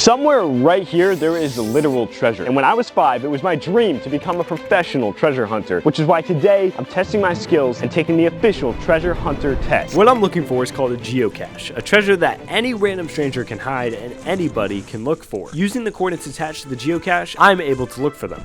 Somewhere right here, there is a literal treasure. And when I was 5, it was my dream to become a professional treasure hunter, which is why today I'm testing my skills and taking the official treasure hunter test. What I'm looking for is called a geocache, a treasure that any random stranger can hide and anybody can look for. Using the coordinates attached to the geocache, I'm able to look for them.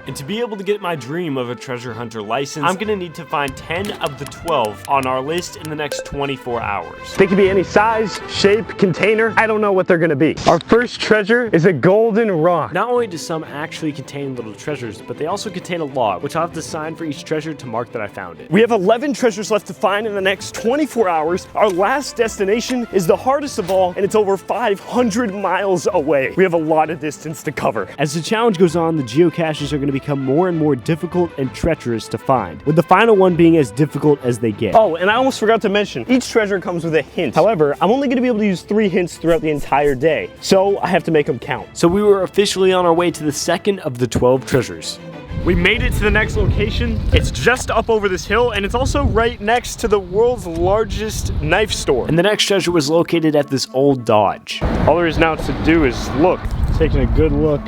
And to be able to get my dream of a treasure hunter license, I'm gonna need to find 10 of the 12 on our list in the next 24 hours. They could be any size, shape, container. I don't know what they're gonna be. Our first treasure is a golden rock. Not only do some actually contain little treasures, but they also contain a log, which I'll have to sign for each treasure to mark that I found it. We have 11 treasures left to find in the next 24 hours. Our last destination is the hardest of all, and it's over 500 miles away. We have a lot of distance to cover. As the challenge goes on, the geocaches are going to become more and more difficult and treacherous to find, with the final one being as difficult as they get. Oh, and I almost forgot to mention, each treasure comes with a hint. However, I'm only going to be able to use 3 hints throughout the entire day, so I have to make them count. So we were officially on our way to the second of the 12 treasures. We made it to the next location. It's just up over this hill, and it's also right next to the world's largest knife store. And the next treasure was located at this old Dodge. All there is now to do is look. Taking a good look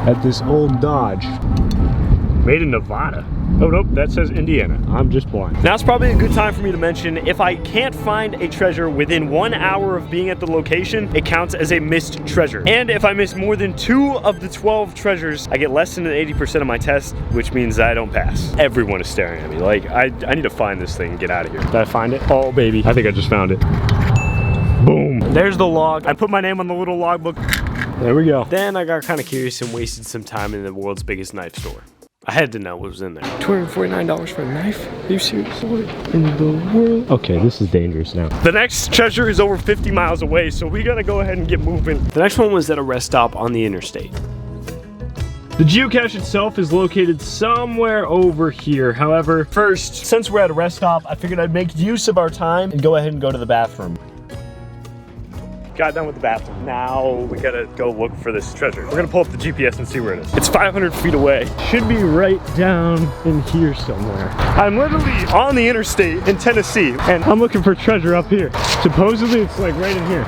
at this old Dodge. Made in Nevada. Oh nope, that says Indiana. I'm just blind. Now it's probably a good time for me to mention, if I can't find a treasure within 1 hour of being at the location, it counts as a missed treasure. And if I miss more than 2 of the 12 treasures, I get less than 80% of my test, which means I don't pass. Everyone is staring at me. Like, I need to find this thing and get out of here. Did I find it? Oh baby, I think I just found it. Boom. There's the log. I put my name on the little logbook. There we go. Then I got kind of curious and wasted some time in the world's biggest knife store. I had to know what was in there. $249 for a knife? Are you serious? What in the world? Okay, this is dangerous now. The next treasure is over 50 miles away, so we gotta go ahead and get moving. The next one was at a rest stop on the interstate. The geocache itself is located somewhere over here. However, first, since we're at a rest stop, I figured I'd make use of our time and go ahead and go to the bathroom. Got done with the bathroom. Now we gotta go look for this treasure. We're gonna pull up the GPS and see where it is. It's 500 feet away. Should be right down in here somewhere. I'm literally on the interstate in Tennessee, and I'm looking for treasure up here. Supposedly it's like right in here.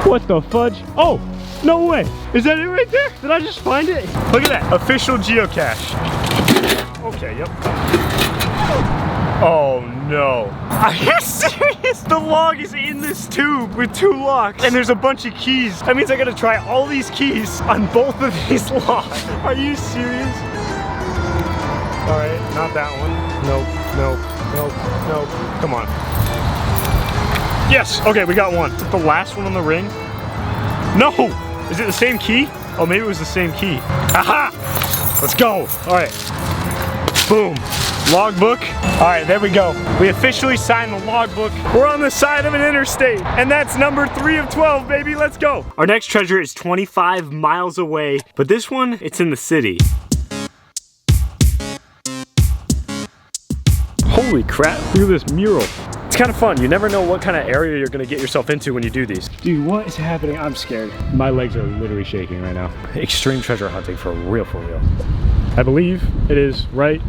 What the fudge? Oh, no way. Is that it right there? Did I just find it? Look at that, official geocache. Okay, yep. Oh no. Are you serious? The log is in this tube with 2 locks and there's a bunch of keys. That means I gotta try all these keys on both of these locks. Are you serious? All right, not that one. Nope, nope, nope, nope. Come on. Yes, okay, we got one. Is it the last one on the ring? No, is it the same key? Oh, maybe it was the same key. Aha, let's go. All right, boom. Logbook. All right, there we go. We officially signed the logbook. We're on the side of an interstate, and that's number 3 of 12, baby. Let's go. Our next treasure is 25 miles away, but this one, it's in the city. Holy crap, look at this mural. It's kind of fun. You never know what kind of area you're gonna get yourself into when you do these. Dude, what is happening? I'm scared. My legs are literally shaking right now. Extreme treasure hunting for real, for real. I believe it is right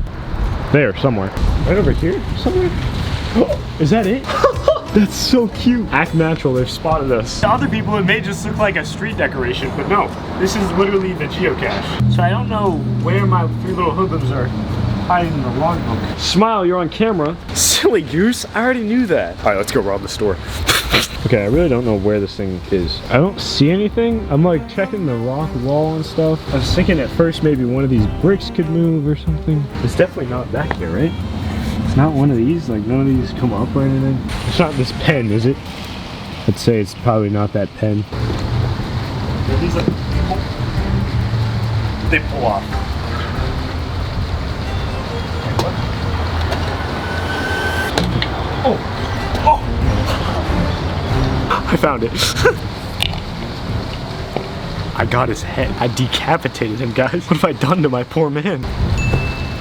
there somewhere. Right over here somewhere? Oh, is that it? That's so cute. Act natural, they've spotted us. To other people, it may just look like a street decoration, but no, this is literally the geocache. So I don't know where my 3 little hoodlums are hiding in the logbook. Smile, you're on camera. Silly goose, I already knew that. All right, let's go rob the store. Okay, I really don't know where this thing is. I don't see anything. I'm like checking the rock wall and stuff. I was thinking at first maybe one of these bricks could move or something. It's definitely not back here, right? It's not one of these, like none of these come up or anything. It's not this pen, is it? I'd say it's probably not that pen. Are these like, they pull off. Oh! Oh! I found it. I got his head. I decapitated him, guys. What have I done to my poor man?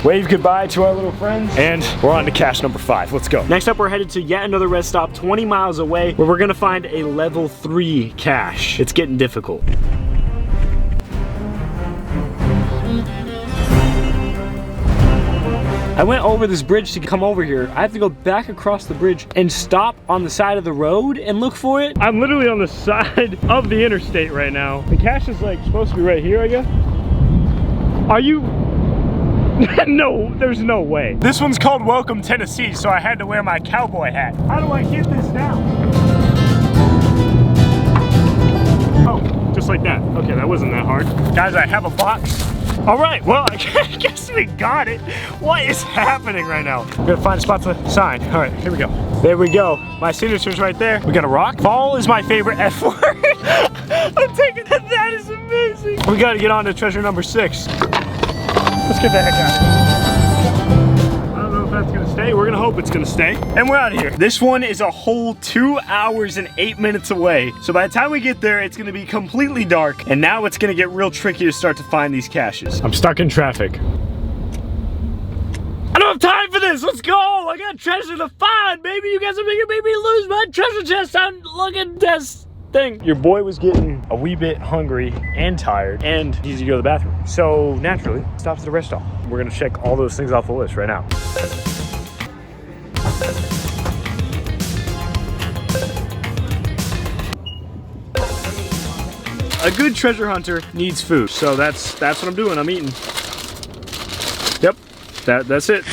Wave goodbye to our little friends. And we're on to cache number 5. Let's go. Next up, we're headed to yet another rest stop 20 miles away where we're gonna find a level 3 cache. It's getting difficult. I went over this bridge to come over here. I have to go back across the bridge and stop on the side of the road and look for it. I'm literally on the side of the interstate right now. The cache is like supposed to be right here, I guess. Are you? No, there's no way. This one's called Welcome Tennessee, so I had to wear my cowboy hat. How do I hit this now? Oh, just like that. Okay, that wasn't that hard. Guys, I have a box. All right, well, I guess we got it. What is happening right now? We're gonna find a spot to sign. All right, here we go. There we go. My signature's right there. We got a rock. Fall is my favorite F word. I'm taking that. That is amazing. We gotta get on to treasure number 6. Let's get the heck out of here. I don't know if that's gonna stay. We're gonna hope it's gonna stay. And we're out of here. This one is a whole 2 hours and 8 minutes away. So by the time we get there, it's gonna be completely dark. And now it's gonna get real tricky to start to find these caches. I'm stuck in traffic. I don't have time for this. Let's go. I got treasure to find, baby. You guys are making me lose my treasure chest on looking test thing. Your boy was getting a wee bit hungry and tired and needs to go to the bathroom. So naturally, stops at the rest stop. We're gonna check all those things off the list right now. A good treasure hunter needs food. So that's what I'm doing. I'm eating. Yep, that's it.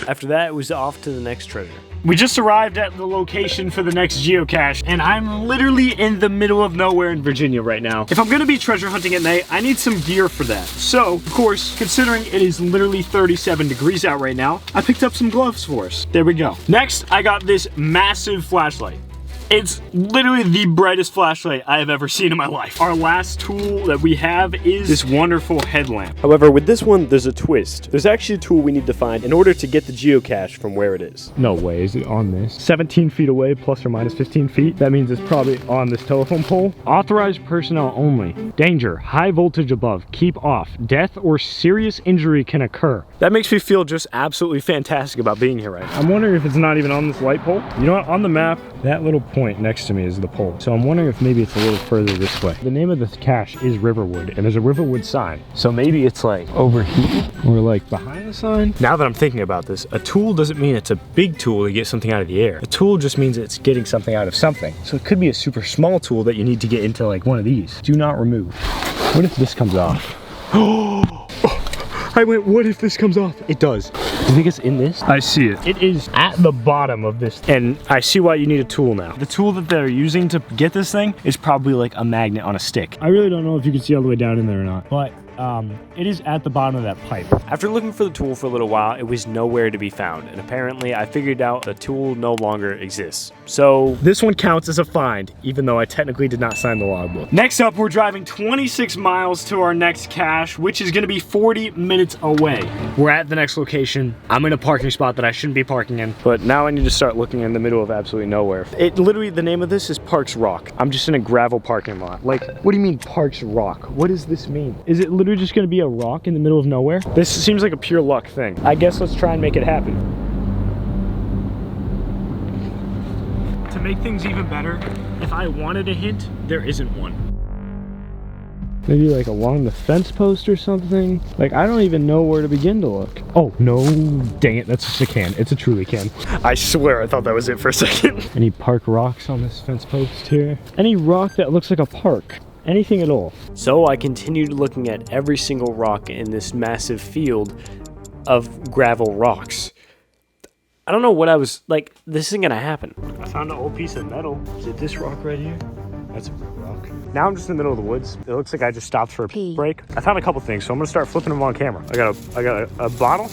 After that, it was off to the next treasure. We just arrived at the location for the next geocache, and I'm literally in the middle of nowhere in Virginia right now. If I'm gonna be treasure hunting at night, I need some gear for that. So, of course, considering it is literally 37 degrees out right now, I picked up some gloves for us. There we go. Next, I got this massive flashlight. It's literally the brightest flashlight I have ever seen in my life. Our last tool that we have is this wonderful headlamp. However, with this one, there's a twist. There's actually a tool we need to find in order to get the geocache from where it is. No way, is it on this? 17 feet away, plus or minus 15 feet. That means it's probably on this telephone pole. Authorized personnel only. Danger, high voltage above, keep off. Death or serious injury can occur. That makes me feel just absolutely fantastic about being here right now. I'm wondering if it's not even on this light pole. You know what, on the map, that little point next to me is the pole. So I'm wondering if maybe it's a little further this way. The name of this cache is Riverwood, and there's a Riverwood sign. So maybe it's like over here or like behind the sign. Now that I'm thinking about this, a tool doesn't mean it's a big tool to get something out of the air. A tool just means it's getting something out of something. So it could be a super small tool that you need to get into like one of these. Do not remove. What if this comes off? I went, what if this comes off? It does. Do you think it's in this? I see it. It is at the bottom of this. And I see why you need a tool now. The tool that they're using to get this thing is probably like a magnet on a stick. I really don't know if you can see all the way down in there or not, but it is at the bottom of that pipe. After looking for the tool for a little while, it was nowhere to be found. And apparently I figured out the tool no longer exists. So this one counts as a find, even though I technically did not sign the logbook. Next up, we're driving 26 miles to our next cache, which is gonna be 40 minutes away. We're at the next location. I'm in a parking spot that I shouldn't be parking in, but now I need to start looking in the middle of absolutely nowhere. It literally, the name of this is Parks Rock. I'm just in a gravel parking lot. Like, what do you mean Parks Rock? What does this mean? Is it literally just gonna be a rock in the middle of nowhere? This seems like a pure luck thing. I guess let's try and make it happen. To make things even better, if I wanted a hint, there isn't one. Maybe like along the fence post or something? Like, I don't even know where to begin to look. Oh, no, dang it, that's just a can. It's a truly can. I swear I thought that was it for a second. Any park rocks on this fence post here? Any rock that looks like a park? Anything at all. So I continued looking at every single rock in this massive field of gravel rocks. I don't know what I was, like, this isn't gonna happen. I found an old piece of metal. Is it this rock right here? That's a rock. Now I'm just in the middle of the woods. It looks like I just stopped for a break. I found a couple things, so I'm gonna start flipping them on camera. I got a bottle.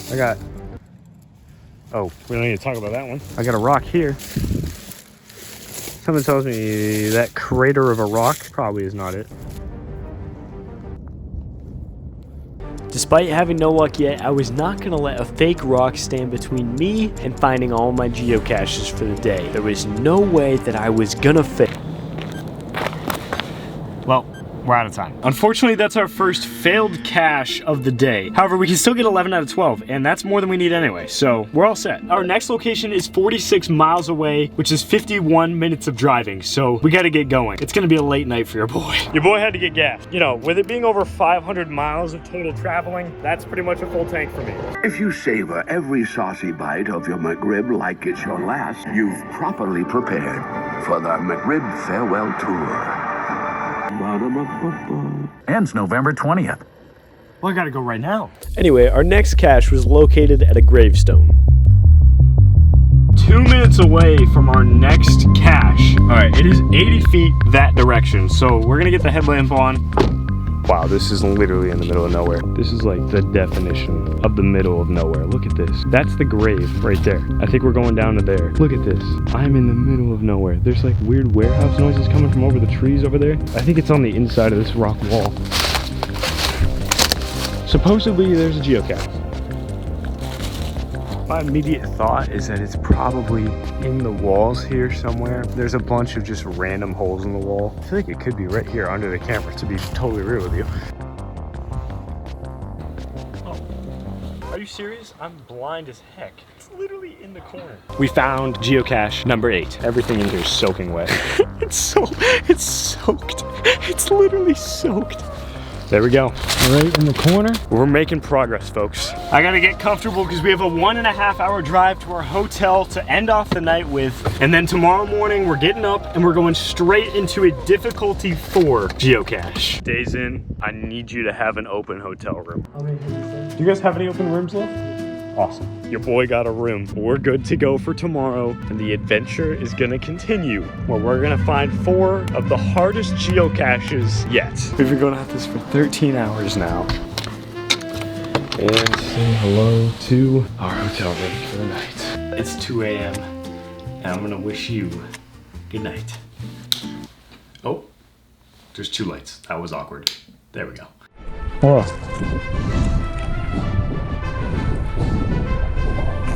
Oh, we don't need to talk about that one. I got a rock here. Someone tells me that crater of a rock probably is not it. Despite having no luck yet, I was not going to let a fake rock stand between me and finding all my geocaches for the day. There was no way that I was going to fail. Well, we're out of time. Unfortunately, that's our first failed cache of the day. However, we can still get 11 out of 12, and that's more than we need anyway, so we're all set. Our next location is 46 miles away, which is 51 minutes of driving, so we gotta get going. It's gonna be a late night for your boy. Your boy had to get gas. You know, with it being over 500 miles of total traveling, that's pretty much a full tank for me. If you savor every saucy bite of your McRib like it's your last, you've properly prepared for the McRib Farewell Tour. Ends November 20th. Well, I gotta go right now. Anyway, our next cache was located at a gravestone. 2 minutes away from our next cache. All right, it is 80 feet that direction, so we're gonna get the headlamp on. Wow, this is literally in the middle of nowhere. This is like the definition of the middle of nowhere. Look at this. That's the grave right there. I think we're going down to there. Look at this. I'm in the middle of nowhere. There's like weird warehouse noises coming from over the trees over there. I think it's on the inside of this rock wall. Supposedly there's a geocache. My immediate thought is that it's probably in the walls here somewhere. There's a bunch of just random holes in the wall. I feel like it could be right here under the camera, to be totally real with you. Oh, are you serious? I'm blind as heck. It's literally in the corner. We found geocache number 8. Everything in here is soaking wet. It's soaked. It's literally soaked. There we go. Right in the corner. We're making progress, folks. I gotta get comfortable because we have a 1.5 hour drive to our hotel to end off the night with. And then tomorrow morning, we're getting up and we're going straight into a difficulty 4 geocache. Days in, I need you to have an open hotel room. Do you guys have any open rooms left? Awesome. Your boy got a room. We're good to go for tomorrow, and the adventure is gonna continue, where we're gonna find 4 of the hardest geocaches yet. We've been going at this for 13 hours now. And say hello to our hotel room for the night. It's 2 a.m. and I'm gonna wish you good night. Oh, there's 2 lights. That was awkward. There we go. Oh.